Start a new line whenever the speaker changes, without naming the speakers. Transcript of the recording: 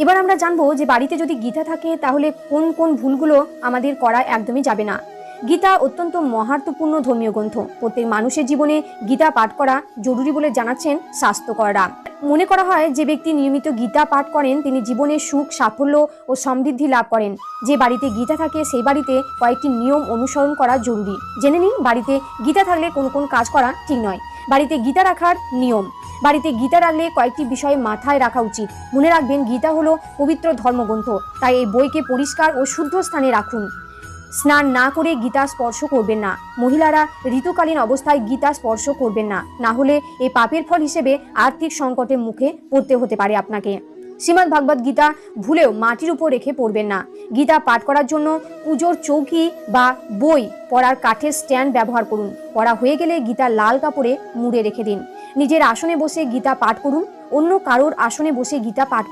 এবার আমরা জানবো যে বাড়িতে যদি গীতা থাকে তাহলে কোন কোন ভুলগুলো আমাদের করা একদমই যাবে না। গীতা অত্যন্ত মহার্থপূর্ণ ধর্মীয় গ্রন্থ। প্রত্যেক মানুষের জীবনে গীতা পাঠ করা জরুরি বলে জানাচ্ছেন শাস্ত্রকররা। মনে করা হয় যে ব্যক্তি নিয়মিত গীতা পাঠ করেন তিনি জীবনে সুখ, সাফল্য ও সমৃদ্ধি লাভ করেন। যে বাড়িতে গীতা থাকে সেই বাড়িতে কয়েকটি নিয়ম অনুসরণ করা জরুরি। জেনে নিন বাড়িতে গীতা থাকলে কোন কোন কাজ করা ঠিক নয়। বাড়িতে গীতা রাখার নিয়ম। বাড়িতে গীতা রাখলে কয়েকটি বিষয় মাথায় রাখা উচিত। মনে রাখবেন, গীতা হলো পবিত্র ধর্মগ্রন্থ, তাই এই বইকে পরিষ্কার ও শুদ্ধ স্থানে রাখুন। স্নান না করে গীতা স্পর্শ করবেন না। মহিলারা ঋতুকালীন অবস্থায় গীতা স্পর্শ করবেন না, না হলে এই পাপের ফল হিসেবে আর্থিক সংকটের মুখে পড়তে হতে পারে আপনাকে। শ্রীমদ্ ভাগবত গীতা ভুলেও মাটির উপর রেখে পড়বেন না। গীতা পাঠ করার জন্য পুজোর চৌকি বা বই পড়ার কাঠের স্ট্যান্ড ব্যবহার করুন। পড়া হয়ে গেলে গীতা লাল কাপড়ে মুড়ে রেখে দিন। নিজের আসনে বসে গীতা পাঠ করুন, অন্য কারোর আসনে বসে গীতা পাঠ করুন।